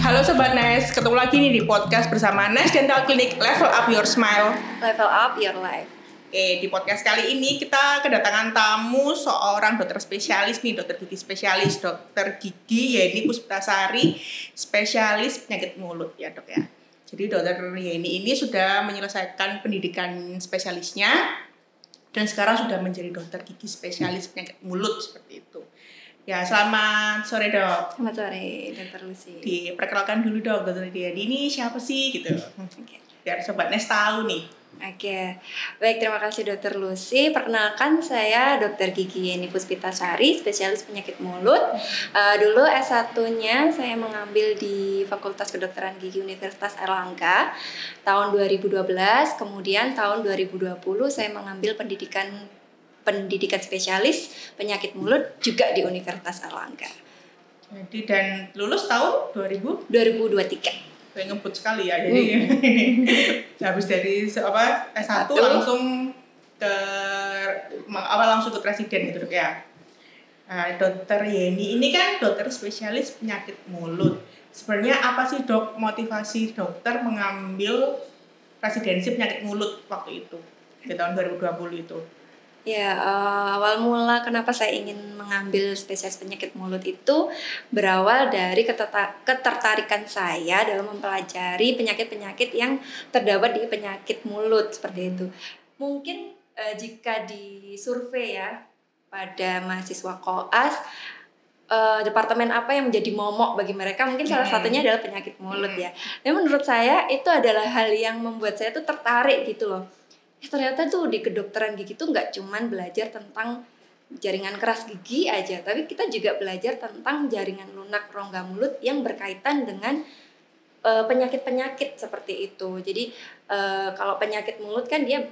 Halo Sobat Nes, ketemu lagi nih di podcast bersama Nes Dental Clinic Level Up Your Smile, Level Up Your Life. Di podcast kali ini kita kedatangan tamu seorang dokter spesialis nih, dokter gigi spesialis, dokter gigi Yeni Puspitasari, spesialis penyakit mulut ya dok ya. Jadi dokter Yeni ini sudah menyelesaikan pendidikan spesialisnya dan sekarang sudah menjadi dokter gigi spesialis penyakit mulut seperti itu. Ya, selamat sore dok. Selamat sore, Dr. Lucy. Diperkenalkan dulu dok, dokter Yeni ini siapa sih gitu? Oke. Biar Sobat Nes tahu nih. Oke, baik, terima kasih Dr. Lucy. Perkenalkan, saya Dr. Gigi Yeni Puspitasari, spesialis penyakit mulut. Dulu S1-nya saya mengambil di Fakultas Kedokteran Gigi Universitas Airlangga tahun 2012. Kemudian tahun 2020 saya mengambil pendidikan spesialis penyakit mulut juga di Universitas Airlangga. Jadi dan lulus tahun 2023. Kayak ngebut sekali ya. Jadi habis dari S1 langsung ke presiden gitu dok ya. Nah, dokter Yeni ini kan dokter spesialis penyakit mulut. Sebenarnya apa sih dok motivasi dokter mengambil residensi penyakit mulut waktu itu di tahun 2020 itu? Ya, awal mula kenapa saya ingin mengambil spesialis penyakit mulut itu berawal dari ketertarikan saya dalam mempelajari penyakit-penyakit yang terdapat di penyakit mulut seperti itu. Mungkin jika di survei ya pada mahasiswa koas, departemen apa yang menjadi momok bagi mereka, mungkin salah satunya adalah penyakit mulut ya. Dan menurut saya itu adalah hal yang membuat saya tuh tertarik gitu loh. Ternyata tuh di kedokteran gigi tuh nggak cuman belajar tentang jaringan keras gigi aja, tapi kita juga belajar tentang jaringan lunak rongga mulut yang berkaitan dengan penyakit-penyakit seperti itu. Jadi kalau penyakit mulut kan dia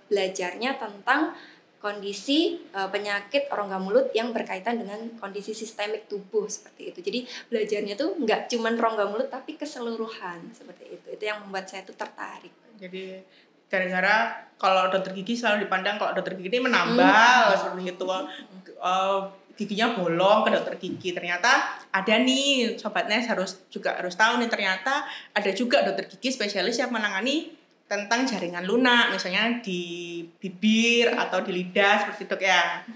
belajarnya tentang kondisi penyakit rongga mulut yang berkaitan dengan kondisi sistemik tubuh seperti itu. Jadi belajarnya tuh nggak cuman rongga mulut tapi keseluruhan seperti itu. Itu yang membuat saya tuh tertarik. Jadi gara-gara kalau dokter gigi selalu dipandang kalau dokter gigi ini menambal seperti itu, giginya bolong ke dokter gigi. Ternyata ada nih Sobat Nes harus tahu nih, ternyata ada juga dokter gigi spesialis yang menangani tentang jaringan lunak, misalnya di bibir atau di lidah seperti itu ya.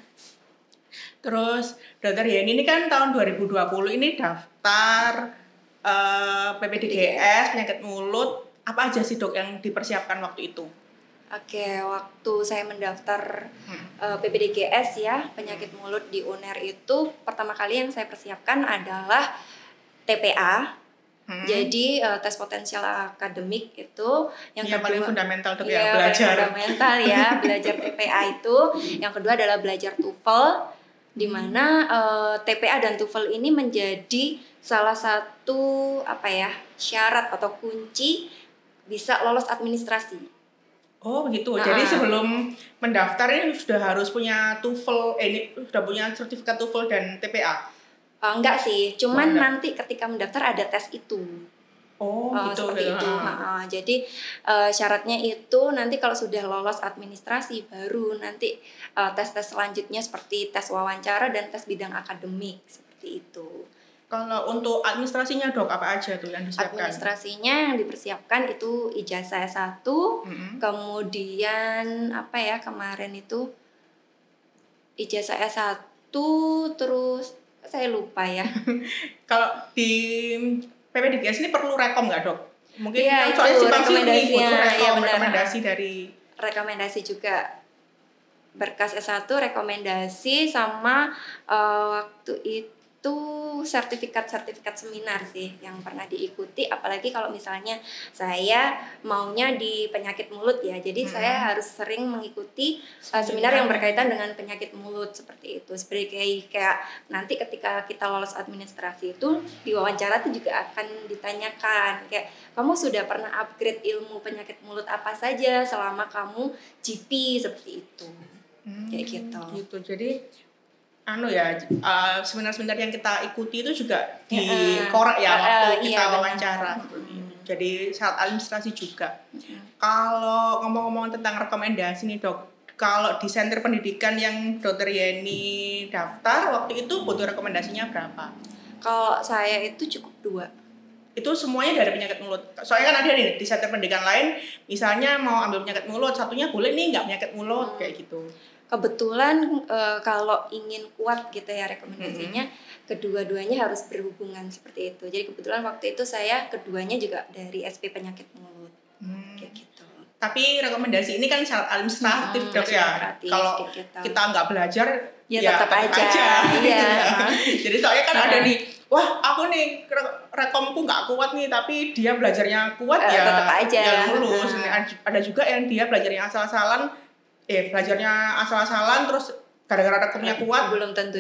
Terus dokter Yeni ini kan tahun 2020 ini daftar PPDGS penyakit mulut. Apa aja sih dok yang dipersiapkan waktu itu? Oke, waktu saya mendaftar PPDGS ya, penyakit mulut di UNER itu pertama kali yang saya persiapkan adalah TPA. Jadi tes potensial akademik itu yang kedua paling fundamental dok ya, belajar. Fundamental ya, belajar TPA itu. Yang kedua adalah belajar TOEFL, di mana TPA dan TOEFL ini menjadi salah satu syarat atau kunci bisa lolos administrasi. Oh begitu. Jadi sebelum mendaftar ini sudah harus punya TOEFL, sudah punya sertifikat TOEFL dan TPA? Enggak sih, cuman nanti ketika mendaftar ada tes itu. Oh gitu. Seperti itu. Jadi syaratnya itu nanti kalau sudah lolos administrasi baru nanti tes-tes selanjutnya seperti tes wawancara dan tes bidang akademik seperti itu. Kalau untuk administrasinya dok, apa aja tuh yang disiapkan? Administrasinya yang dipersiapkan itu ijazah S1, kemudian kemarin itu ijazah S1, terus saya lupa ya. Kalau di PPDGS ini perlu rekom nggak dok? Mungkin ya, soalnya itu rekomendasinya, rekomendasi dari rekomendasi juga berkas S1, rekomendasi sama waktu itu sertifikat seminar sih yang pernah diikuti, apalagi kalau misalnya saya maunya di penyakit mulut ya, jadi saya harus sering mengikuti seminar yang berkaitan dengan penyakit mulut seperti itu. Seperti kayak nanti ketika kita lolos administrasi itu di wawancara itu juga akan ditanyakan kayak kamu sudah pernah upgrade ilmu penyakit mulut apa saja selama kamu GP seperti itu. Kayak gitu. Jadi seminar-seminar yang kita ikuti itu juga dikorek ya waktu kita wawancara. Jadi saat administrasi juga. Kalau ngomong-ngomong tentang rekomendasi nih dok, kalau di sentra pendidikan yang dokter Yeni daftar waktu itu butuh rekomendasinya berapa? Kalau saya itu cukup 2. itu semuanya dari penyakit mulut. Soalnya kan ada nih di sektor pendidikan lain, misalnya mau ambil penyakit mulut, satunya boleh nih nggak penyakit mulut kayak gitu. Kebetulan kalau ingin kuat gitu ya rekomendasinya, kedua-duanya harus berhubungan seperti itu. Jadi kebetulan waktu itu saya keduanya juga dari SP penyakit mulut, kayak gitu. Tapi rekomendasi ini kan syarat administratif dok ya. Kalau gitu. kita nggak belajar, ya tetap aja. Iya. Jadi soalnya kan ada nih, wah aku nih rekomku nggak kuat nih, tapi dia belajarnya kuat ya tetap aja. Ya lulus. Ada juga yang dia belajarnya asal-asalan, belajarnya asal-asalan terus gara-gara rekomnya kuat belum tentu.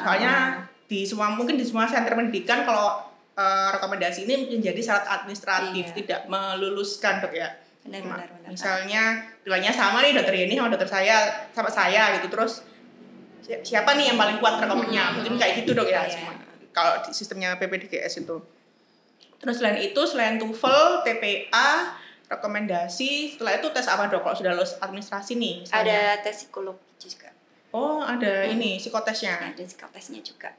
Soalnya mungkin di semua sentra pendidikan kalau rekomendasi ini menjadi syarat administratif, tidak meluluskan dok ya. Benar. Misalnya nilainya sama nih dokter ini sama dokter sama saya gitu, terus siapa nih yang paling kuat rekomendasinya, mungkin kayak gitu dok ya. Kalau di sistemnya PPDGS itu. Terus selain TOEFL, TPA, rekomendasi, setelah itu tes apa dok kalau sudah lulus administrasi nih? Misalnya. Ada tes psikologi juga. Oh ada ini psikotesnya. Ada psikotesnya juga.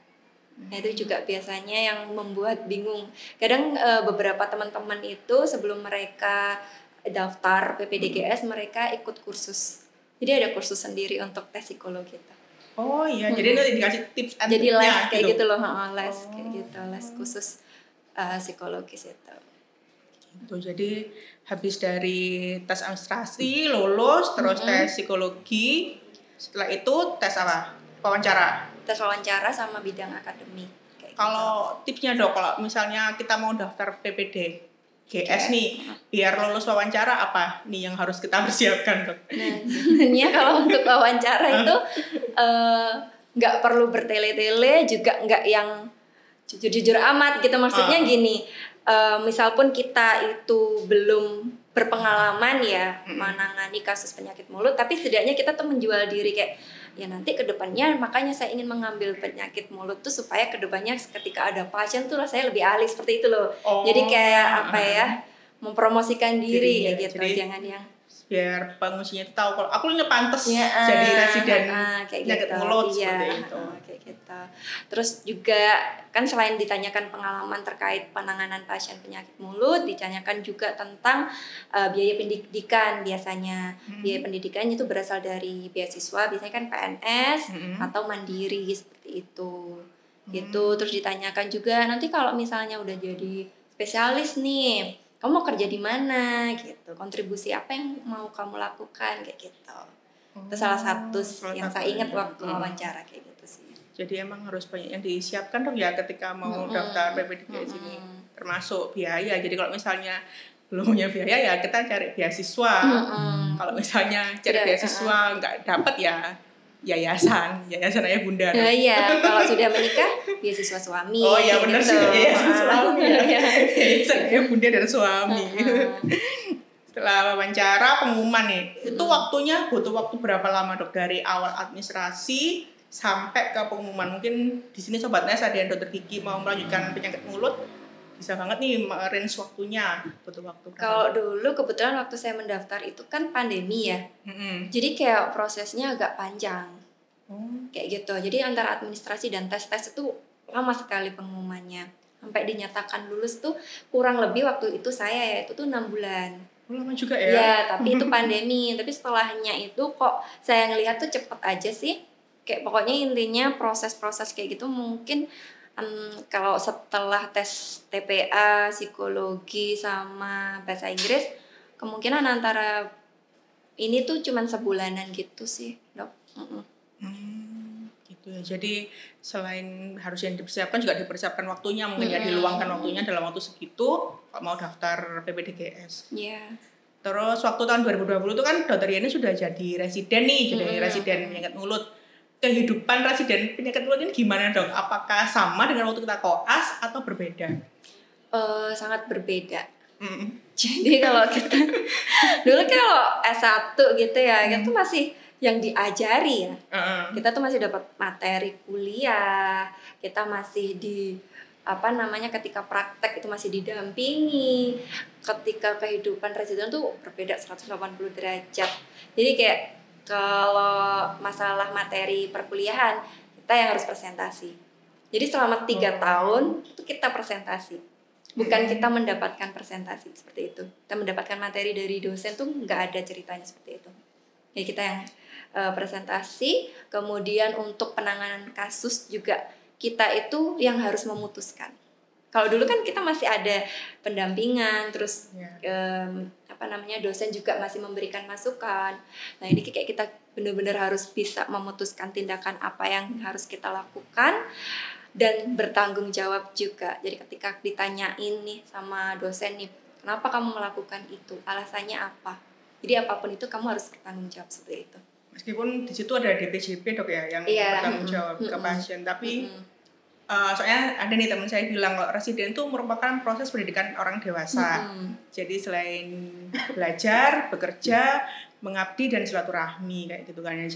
Nah itu juga biasanya yang membuat bingung. Kadang beberapa teman-teman itu sebelum mereka daftar PPDGS mereka ikut kursus. Jadi ada kursus sendiri untuk tes psikologi itu. Oh iya, jadi nanti dikasih tips and jadi les kayak gitu loh, les kayak gitu, les khusus psikologis itu. Gitu. Jadi habis dari tes administrasi lulus, terus tes psikologi, setelah itu tes apa? Wawancara. Tes wawancara sama bidang akademik. Kalau tipsnya dok, kalau misalnya kita mau daftar PPDGS nih, biar lulus wawancara apa nih yang harus kita persiapkan dok? Nah sebenarnya kalau untuk wawancara itu nggak perlu bertele-tele, juga nggak yang jujur-jujur amat gitu. Maksudnya gini, misal pun kita itu belum berpengalaman ya menangani kasus penyakit mulut, tapi setidaknya kita tuh menjual diri kayak ya nanti kedepannya, makanya saya ingin mengambil penyakit mulut tuh supaya kedepannya ketika ada pasien tuh rasanya lebih ahli seperti itu loh. Jadi kayak apa ya, mempromosikan diri ya gitu. Jadi, jangan yang biar pengungsinya itu tahu kalau aku ini pantas jadi residen penyakit mulut seperti itu. Kayak gitu. Terus juga kan selain ditanyakan pengalaman terkait penanganan pasien penyakit mulut, ditanyakan juga tentang biaya pendidikan biasanya. Biaya pendidikan itu berasal dari beasiswa, biasanya kan PNS atau mandiri seperti itu. Gitu. Terus ditanyakan juga nanti kalau misalnya udah jadi spesialis nih, kamu mau kerja di mana gitu, kontribusi apa yang mau kamu lakukan kayak gitu. Itu salah satu yang saya ingat waktu wawancara kayak gitu sih. Jadi emang harus banyak yang disiapkan dong ya ketika mau daftar PPDGS ini, termasuk biaya. Jadi kalau misalnya belum punya biaya ya kita cari beasiswa. Kalau misalnya cari beasiswa nggak dapat ya yayasan ayah bunda. Iya, kalau sudah menikah beasiswa suami. Oh iya benar gitu. sih, yayasan suami. Yayasan ayah bunda dan suami. Setelah wawancara pengumuman nih, itu butuh waktu berapa lama dok dari awal administrasi sampai ke pengumuman? Mungkin di sini sobat Nes ada yang dokter gigi mau melanjutkan penyakit mulut, bisa banget nih range waktunya, butuh waktu. Kalau dulu kebetulan waktu saya mendaftar itu kan pandemi ya, jadi kayak prosesnya agak panjang, kayak gitu. Jadi antara administrasi dan tes itu lama sekali pengumumannya, sampai dinyatakan lulus tuh kurang lebih waktu itu saya itu tuh 6 bulan. Lama juga ya? Ya, tapi itu pandemi. Tapi setelahnya itu kok saya ngelihat tuh cepet aja sih. Kayak pokoknya intinya proses-proses kayak gitu mungkin kalau setelah tes TPA, psikologi sama bahasa Inggris, kemungkinan antara ini tuh cuman sebulanan gitu sih, dok. Gitu ya. Jadi selain harus yang dipersiapkan juga dipersiapkan waktunya, mungkin ya diluangkan waktunya dalam waktu segitu kalau mau daftar PPDGS. Terus waktu tahun 2020 itu kan dokter Yeni sudah jadi residen nih, jadi residen penyakit mulut. Kehidupan residen penyakit mulut ini gimana dok? Apakah sama dengan waktu kita koas atau berbeda? Sangat berbeda. Jadi kalau kita dulu kalau S1 gitu ya, kita tuh masih yang diajari ya. Kita tuh masih dapat materi kuliah, kita masih ketika praktek itu masih didampingi. Ketika kehidupan residen tuh berbeda 180 derajat. Jadi kayak kalau masalah materi perkuliahan kita yang harus presentasi. Jadi selama 3 tahun itu kita presentasi. Bukan kita mendapatkan presentasi seperti itu. Kita mendapatkan materi dari dosen tuh nggak ada ceritanya seperti itu. Ya kita yang presentasi, kemudian untuk penanganan kasus juga kita itu yang harus memutuskan. Kalau dulu kan kita masih ada pendampingan, terus dosen juga masih memberikan masukan. Nah ini kayak kita benar-benar harus bisa memutuskan tindakan apa yang harus kita lakukan dan bertanggung jawab juga. Jadi ketika ditanyain nih sama dosen nih, kenapa kamu melakukan itu? Alasannya apa? Jadi apapun itu kamu harus bertanggung jawab seperti itu. Meskipun di situ ada DPJP dok ya yang bertanggung jawab ke pasien, tapi soalnya ada nih teman saya bilang kalau residen itu merupakan proses pendidikan orang dewasa. Jadi selain belajar, bekerja, mengabdi dan silaturahmi kayak gitu kan ya.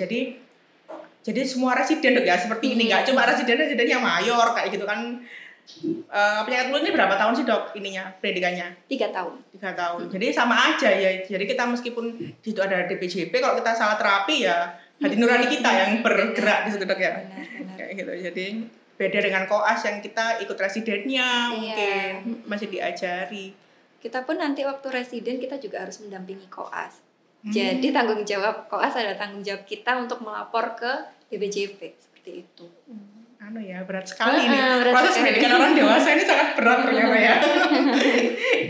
Jadi semua residen dok ya seperti ini, nggak cuma residen yang mayor kayak gitu kan. Penyakit mulut ini berapa tahun sih dok ininya pendidikannya? 3 tahun. 3 tahun. Jadi sama aja ya. Jadi kita meskipun di situ ada DPJP, kalau kita salah terapi ya hati nurani kita yang bergerak di situ dok ya. Benar. Kayak gitu. Jadi beda dengan koas yang kita ikut residennya mungkin masih diajari. Kita pun nanti waktu residen kita juga harus mendampingi koas. Jadi tanggung jawab koas adalah tanggung jawab kita untuk melapor ke DPJP seperti itu. Berat sekali nih. Proses pendidikan orang dewasa ini sangat berat ternyata ya.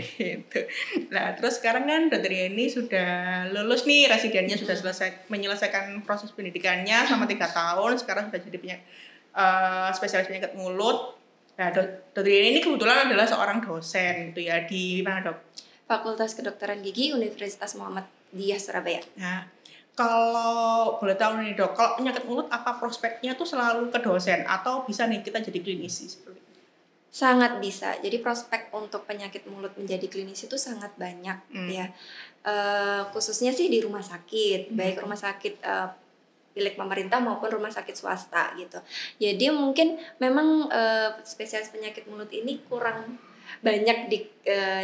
Gitu. Nah, terus sekarang kan Dokter Yeni sudah lulus nih, residennya sudah menyelesaikan proses pendidikannya selama 3 tahun, sekarang sudah jadi spesialis penyakit mulut. Nah, Dokter Yeni ini kebetulan adalah seorang dosen gitu ya di mana dok? Fakultas Kedokteran Gigi Universitas Muhammadiyah Surabaya. Nah, kalau boleh tahu nih dok, kalau penyakit mulut apa prospeknya tuh selalu ke dosen atau bisa nih kita jadi klinisi seperti itu? Sangat bisa. Jadi prospek untuk penyakit mulut menjadi klinisi itu sangat banyak ya. Khususnya sih di rumah sakit, baik rumah sakit milik pemerintah maupun rumah sakit swasta gitu. Jadi mungkin memang spesialis penyakit mulut ini kurang banyak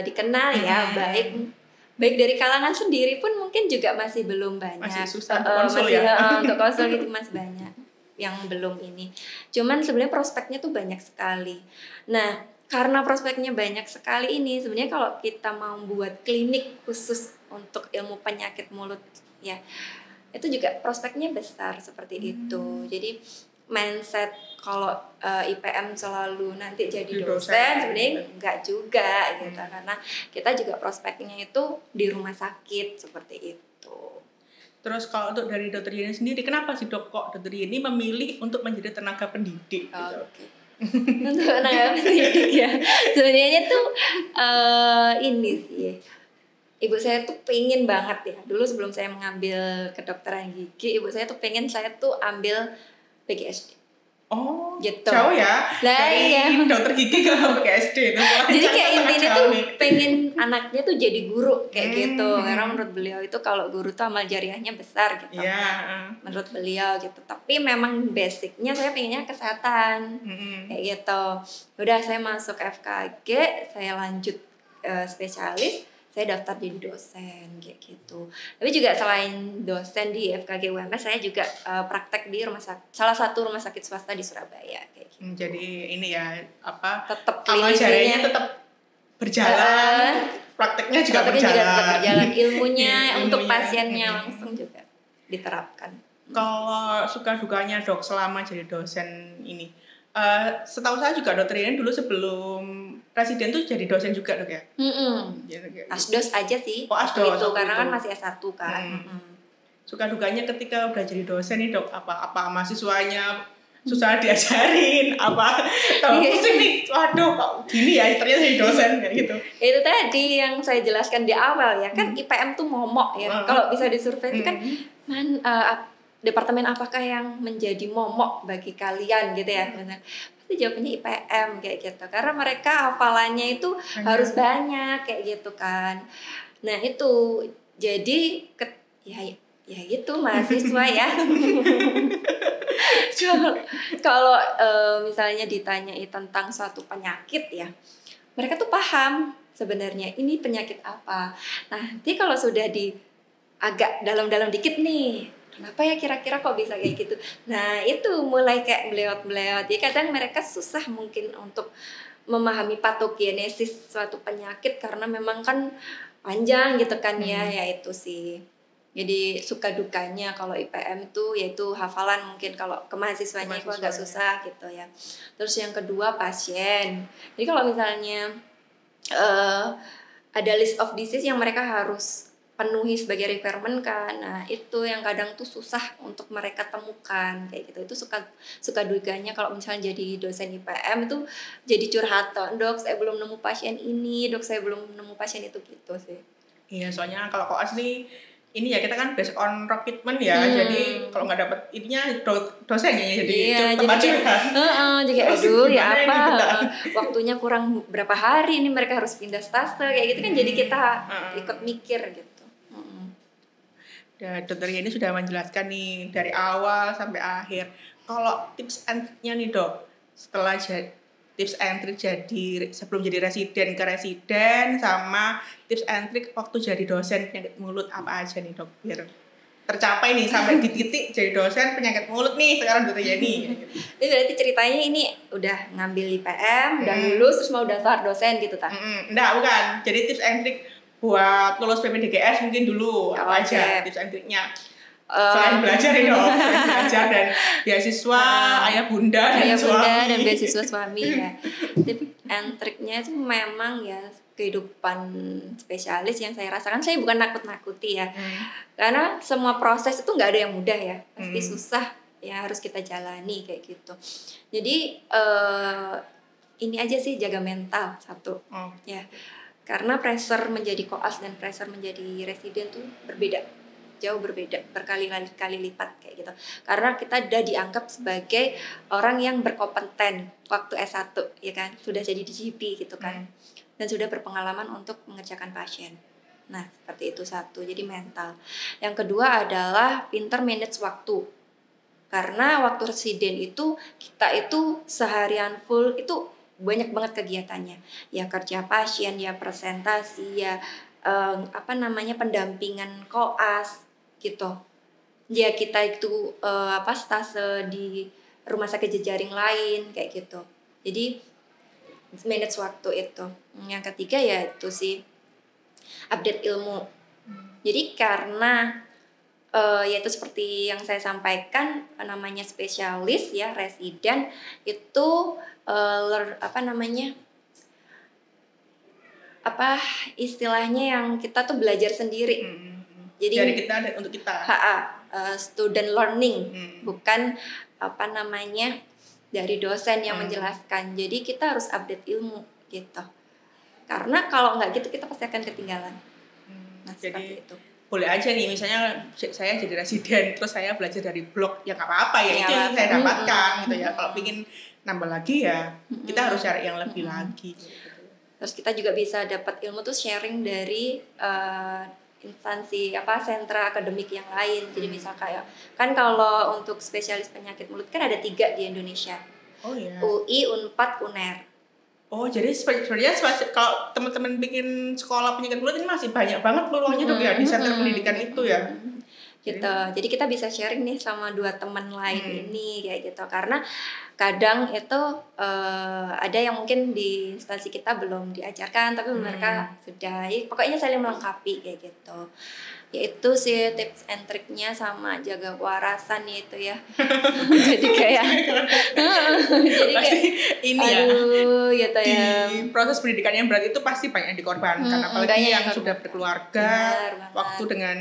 dikenal ya, baik dari kalangan sendiri pun mungkin juga masih belum banyak. Masih susah untuk konsul ya. Untuk konsul gitu masih banyak yang belum ini. Cuman sebenarnya prospeknya tuh banyak sekali. Nah, karena prospeknya banyak sekali ini, sebenarnya kalau kita mau buat klinik khusus untuk ilmu penyakit mulut ya, itu juga prospeknya besar seperti itu. Jadi mindset kalau IPM selalu nanti jadi dosen sebenarnya enggak juga gitu, karena kita juga prospeknya itu di rumah sakit seperti itu. Terus kalau untuk dari Dokter Yeni sendiri, kenapa sih dok kok Dokter Yeni memilih untuk menjadi tenaga pendidik? Oke. Untuk tenaga pendidik ya, sebenarnya tuh ini sih. Ibu saya tuh pengen banget ya, dulu sebelum saya mengambil kedokteran gigi, ibu saya tuh pengen saya tuh ambil PGSD. Oh, gitu. Jauh ya? Dari dokter gigi ke PGSD. Jadi kayak intinya tuh pengen anaknya tuh jadi guru kayak gitu. Karena menurut beliau itu kalau guru tuh amal jariahnya besar gitu. Menurut beliau gitu. Tapi memang basicnya saya pengennya kesehatan kayak gitu. Udah saya masuk FKG, saya lanjut spesialis. Saya daftar jadi dosen kayak gitu. Tapi juga selain dosen di FKG UMS, saya juga praktek di salah satu rumah sakit swasta di Surabaya kayak gitu. Jadi ini ya tetap amal jariahnya tetap berjalan, prakteknya juga berjalan. Ilmunya untuk pasiennya langsung juga diterapkan. Kalau suka dukanya dok selama jadi dosen ini, setahu saya juga Dokter Yeni dulu sebelum residen tuh jadi dosen juga dok ya? Asdos aja sih. Oh asdos. Gitu, karena kan masih S1 kan. Suka dukanya ketika udah jadi dosen nih dok, apa mahasiswanya susah diajarin, pusing nih, waduh kok gini ya ternyata jadi dosen kayak gitu. Itu tadi yang saya jelaskan di awal ya, kan IPM tuh momok ya. Kalau bisa disurvei itu kan departemen apakah yang menjadi momok bagi kalian gitu ya, benar. Pasti jawabannya IPM kayak gitu, karena mereka hafalannya itu harus banyak kayak gitu kan. Nah itu jadi ya gitu mahasiswa ya. Kalau misalnya ditanyai tentang suatu penyakit ya, mereka tuh paham sebenarnya ini penyakit apa. Nah nanti kalau sudah agak dalam-dalam dikit nih, kenapa ya kira-kira kok bisa kayak gitu. Nah itu mulai kayak melewat. Jadi kadang mereka susah mungkin untuk memahami patogenesis suatu penyakit karena memang kan panjang gitu kan ya itu sih. Jadi suka dukanya kalau IPM itu yaitu hafalan, mungkin kalau ke mahasiswanya itu agak susah gitu ya. Terus yang kedua pasien. Jadi kalau misalnya ada list of disease yang mereka harus penuhi sebagai requirement kan, nah itu yang kadang tuh susah untuk mereka temukan kayak gitu. Itu suka duganya kalau misalnya jadi dosen IPM itu jadi curhat, dok saya belum nemu pasien ini, dok saya belum nemu pasien itu gitu sih. Iya, soalnya kalau koas nih ini ya kita kan based on recruitment ya, jadi kalau nggak dapet ininya dosennya jadi tempat curhat. Jadi aduh ya apa waktunya kurang berapa hari ini mereka harus pindah stase kayak gitu kan, jadi kita ikut mikir gitu. Dan dokter ini sudah menjelaskan nih dari awal sampai akhir. Kalau tips and triknya nih dok, setelah tips and trik jadi sebelum jadi residen ke residen sama tips and trik waktu jadi dosen penyakit mulut apa aja nih dok biar tercapai nih sampai di titik jadi dosen penyakit mulut nih sekarang dokter Yeni. Jadi berarti ceritanya ini udah ngambil IPM, udah lulus terus mau daftar dosen gitu tak? Enggak, bukan. Jadi tips and trik buat lulus PPDGS mungkin dulu apa aja tips and triknya. Selain belajar nih dong, belajar dan beasiswa ayah bunda dan beasiswa suami ya. Tips and triknya itu memang ya kehidupan spesialis yang saya rasakan. Saya bukan nakut-nakuti ya, karena semua proses itu nggak ada yang mudah ya, pasti susah ya, harus kita jalani kayak gitu. Jadi ini aja sih, jaga mental satu ya, karena pressure menjadi koas dan pressure menjadi residen tuh jauh berbeda, berkali-kali lipat kayak gitu. Karena kita udah dianggap sebagai orang yang berkompeten waktu S1 ya kan, sudah jadi DGP gitu kan, dan sudah berpengalaman untuk mengerjakan pasien. Nah seperti itu satu, jadi mental. Yang kedua adalah pinter manage waktu, karena waktu residen itu kita itu seharian full itu banyak banget kegiatannya, ya kerja pasien, ya presentasi, ya pendampingan koas gitu. Ya kita itu stase di rumah sakit jejaring lain kayak gitu. Jadi manage waktu itu. Yang ketiga ya itu sih update ilmu. Jadi karena yaitu seperti yang saya sampaikan, namanya spesialis ya, residen itu istilahnya yang kita tuh belajar sendiri. Jadi dari kita untuk kita. Student learning, bukan dari dosen yang menjelaskan. Jadi kita harus update ilmu gitu. Karena kalau nggak gitu kita pasti akan ketinggalan. Nah, jadi seperti itu. Boleh aja nih, misalnya saya jadi residen terus saya belajar dari blog, ya nggak apa-apa ya, itu yang saya dapatkan gitu ya. Kalau ingin nambah lagi ya kita harus cari yang lebih lagi gitu. Terus kita juga bisa dapat ilmu tuh sharing dari instansi sentra akademik yang lain. Jadi misal kayak kan kalau untuk spesialis penyakit mulut kan ada 3 di Indonesia. Oh iya. UI, Unpad, UNER. Oh, jadi sebenarnya kalau teman-teman bikin sekolah penyakit mulut ini masih banyak banget peluangnya dok ya di sentra pendidikan itu ya. Gitu. Jadi kita bisa sharing nih sama 2 teman lain ini kayak gitu. Karena kadang itu ada yang mungkin di instansi kita belum diajarkan, tapi mereka sudah. Pokoknya saling melengkapi kayak gitu. Yaitu sih tips and triknya, sama jaga kewarasan itu ya. Jadi kayak ini gitu ya. Di proses pendidikan yang berat itu pasti banyak yang dikorbankan, apalagi yang sudah berkeluarga, waktu dengan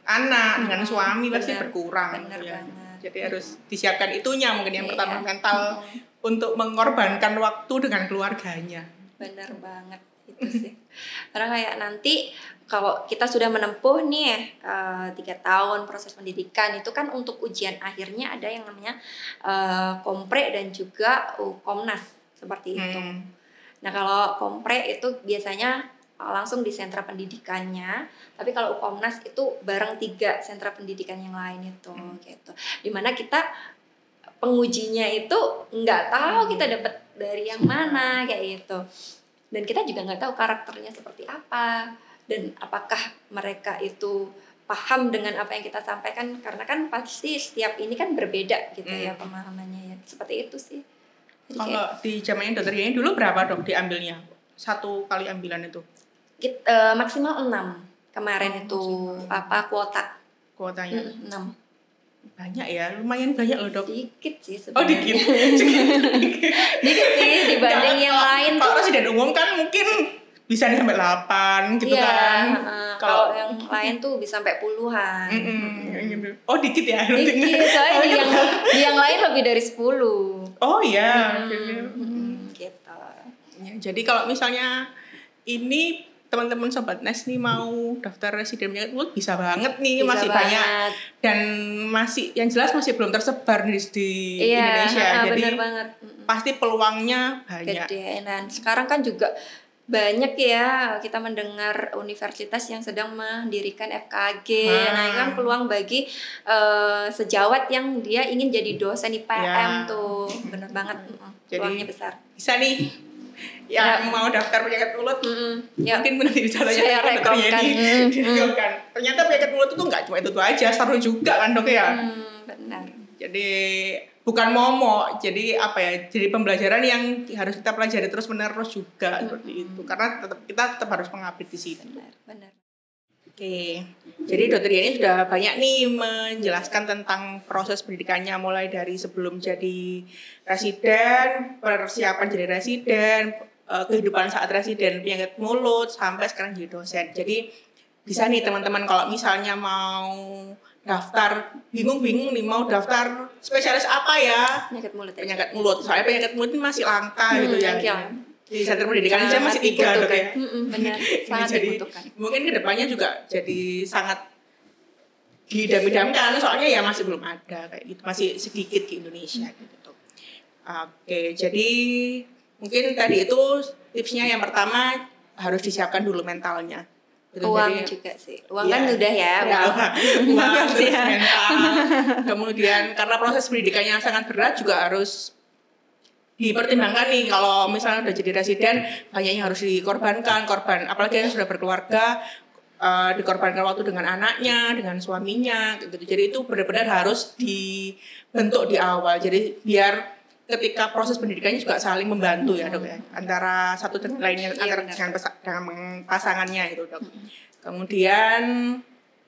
anak, dengan suami pasti berkurang. Bener ya. banget. Jadi harus disiapkan itunya mungkin yang pertama, mental untuk mengorbankan waktu dengan keluarganya. Bener banget itu sih. Karena kayak nanti kalau kita sudah menempuh nih 3 tahun proses pendidikan itu kan, untuk ujian akhirnya ada yang namanya kompre dan juga Komnas seperti itu. Nah kalau kompre itu biasanya langsung di sentra pendidikannya, tapi kalau Komnas itu bareng 3 sentra pendidikan yang lain itu gitu. Dimana kita pengujinya itu nggak tahu kita dapat dari yang mana kayak gitu, dan kita juga nggak tahu karakternya seperti apa dan apakah mereka itu paham dengan apa yang kita sampaikan, karena kan pasti setiap ini kan berbeda gitu ya pemahamannya ya, seperti itu sih. Jadi Kalau di zamannya dokter Yeni dulu berapa dok diambilnya? 1 kali ambilan itu? maksimal 6 kemarin itu apa kuotanya? 6. Banyak ya, lumayan banyak loh dok. Dikit sih Oh sebenarnya. dikit. Dikit sih dibanding yang lain Kalau tuh. residen umum kan mungkin bisa nih sampai 8 gitu Iya, kan. kalau yang lain tuh bisa sampai puluhan. Gitu. Oh dikit ya. Dikit, soalnya di yang lain lebih dari 10. Oh iya. Gitu. Ya, jadi kalau misalnya ini teman-teman Sobat Nes nih mau daftar residen penyakit mulut bisa banget nih, Bisa masih banget. banyak dan masih yang jelas masih belum tersebar di Indonesia. Jadi benar banget. pasti peluangnya banyak. Gede. Dan sekarang kan juga banyak ya kita mendengar universitas yang sedang mendirikan FKG. Nah, itu kan peluang bagi sejawat yang dia ingin jadi dosen IPM tuh. Bener banget. Peluangnya besar. Bisa nih yang mau daftar penyakit mulut mungkin nanti bisa tanya ke dokter Yeni. Ternyata penyakit mulut itu nggak cuma itu aja, seru juga kan dok ya. Benar. Jadi bukan momok, jadi apa ya? Jadi pembelajaran yang harus kita pelajari terus menerus juga seperti itu. Karena kita tetap harus mengabdi di sini. Benar. Oke, jadi dokter Yeni sudah banyak nih menjelaskan tentang proses pendidikannya mulai dari sebelum jadi residen, persiapan jadi residen, kehidupan saat residen penyakit mulut sampai sekarang jadi dosen. Jadi bisa nih teman-teman kalau misalnya mau daftar bingung-bingung nih mau daftar spesialis apa ya? Penyakit mulut. Soalnya penyakit mulut ini masih langka gitu ya. Di sentra pendidikan aja masih 3 dok ya. Benar, sangat dibutuhkan. Mungkin kedepannya juga jadi sangat didam-damkan soalnya ya masih belum ada kayak gitu, masih sedikit di Indonesia gitu. Oke, jadi mungkin tadi itu tipsnya yang pertama harus disiapkan dulu mentalnya. Gitu. Uang jadi, juga sih. Uang kan udah ya. Uang terus mental. Kemudian karena proses pendidikannya sangat berat juga harus dipertimbangkan nih kalau misalnya udah jadi residen banyak yang harus dikorbankan, apalagi yang sudah berkeluarga dikorbankan waktu dengan anaknya, dengan suaminya gitu. Jadi itu benar-benar harus dibentuk di awal. Jadi biar ketika proses pendidikannya juga saling membantu ya dok ya antara satu dan lainnya antara dengan pasangannya itu dok. Kemudian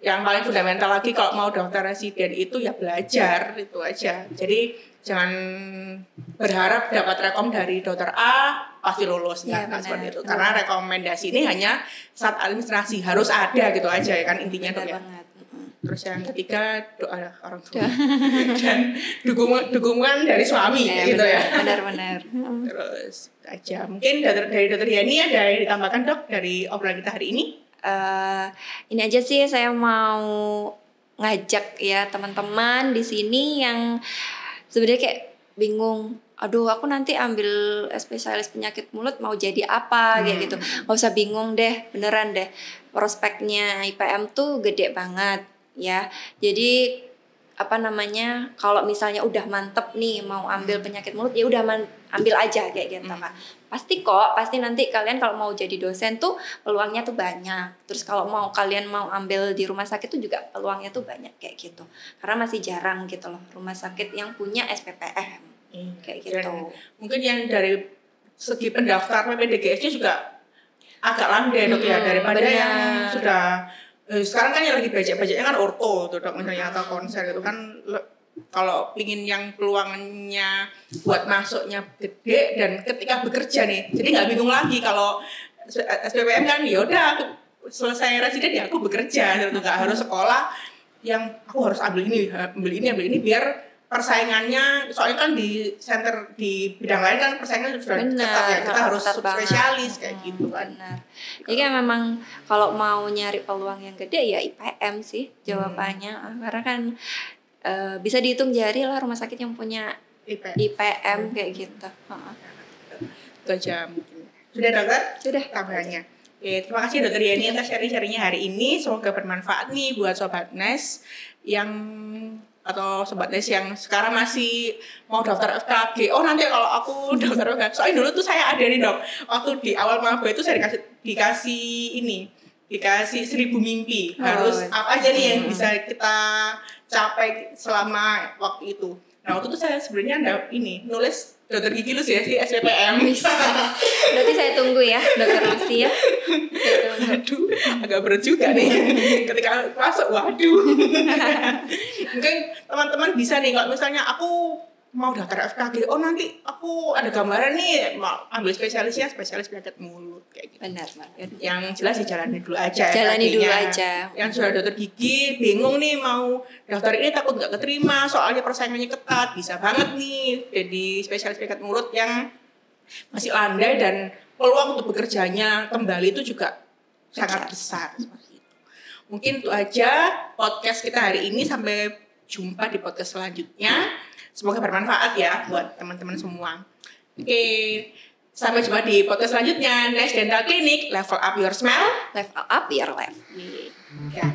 yang paling fundamental lagi kalau mau daftar residen itu ya belajar itu aja. Jadi jangan berharap dapat rekom dari dokter A pasti lulus seperti itu. Karena rekomendasi ini hanya saat administrasi harus ada gitu aja ya kan intinya dok ya. Terus yang ketiga doa orang tua dan dukungan dari suami gitu ya. Benar. Terus aja mungkin dari dokter Yeni ada yang ditambahkan dok dari obrolan kita hari ini? Ini aja sih saya mau ngajak ya teman-teman di sini yang sebenarnya kayak bingung, aduh aku nanti ambil spesialis penyakit mulut mau jadi apa kayak gitu. Gak usah bingung deh, beneran deh. Prospeknya IPM tuh gede banget ya. Jadi kalau misalnya udah mantep nih mau ambil penyakit mulut ya udah ambil aja kayak gitu Kak. Pasti nanti kalian kalau mau jadi dosen tuh peluangnya tuh banyak. Terus kalau kalian mau ambil di rumah sakit tuh juga peluangnya tuh banyak kayak gitu. Karena masih jarang gitu loh rumah sakit yang punya SPPM kayak gitu. Dan mungkin yang dari segi pendaftar PPDGS-nya juga agak landai dok ya daripada yang sudah sekarang kan yang lagi bajaknya kan orto tuh dok misalnya atau konser gitu kan kalau pingin yang peluangnya buat masuknya gede dan ketika bekerja nih jadi nggak bingung lagi kalau SPPM kan ya udah selesai residen ya aku bekerja gitu nggak harus sekolah yang aku harus ambil ini biar persaingannya soalnya kan di center di bidang lain kan persaingannya sudah ketat ya kita harus subspesialis kayak gitu kan. Benar. Jadi kan memang kalau mau nyari peluang yang gede ya IPM sih jawabannya karena kan bisa dihitung jari lah rumah sakit yang punya IPM kayak gitu. Itu aja mungkin. Sudah dokter? Sudah. Tambahannya. Oke, terima kasih dokter Yeni atas sharing-sharingnya hari ini. Semoga bermanfaat nih buat Sobat Nes atau Sobat Nes yang sekarang masih mau daftar FKG. Oh nanti kalau aku daftar FKG. Soalnya dulu tuh saya ada nih dok. Waktu di awal maba itu saya dikasih 1000 mimpi. Harus apa aja nih yang bisa kita capai selama waktu itu. Nah waktu itu saya sebenarnya ada nulis dokter gigi Lucy di SPPM. Berarti saya tunggu ya dokter Lucy ya. Waduh, agak berat juga nih ketika masuk. Waduh. Mungkin teman-teman bisa nih kalau misalnya aku mau daftar FKG, oh nanti aku ada gambaran nih mau ambil spesialisnya spesialis penyakit mulut kayak gitu. Benar. Yang jelas dijalani dulu aja. Jalani dulu FKG-nya. aja. Yang sudah dokter gigi bingung nih mau daftar ini takut nggak keterima soalnya persaingannya ketat, bisa banget nih jadi spesialis penyakit mulut yang masih landai dan peluang untuk bekerjanya kembali itu juga sangat besar. Mungkin itu aja podcast kita hari ini, sampai jumpa di podcast selanjutnya. Semoga bermanfaat ya buat teman-teman semua. Oke, sampai jumpa di podcast selanjutnya. Next Dental Clinic, level up your smile, Level up your life. Ya.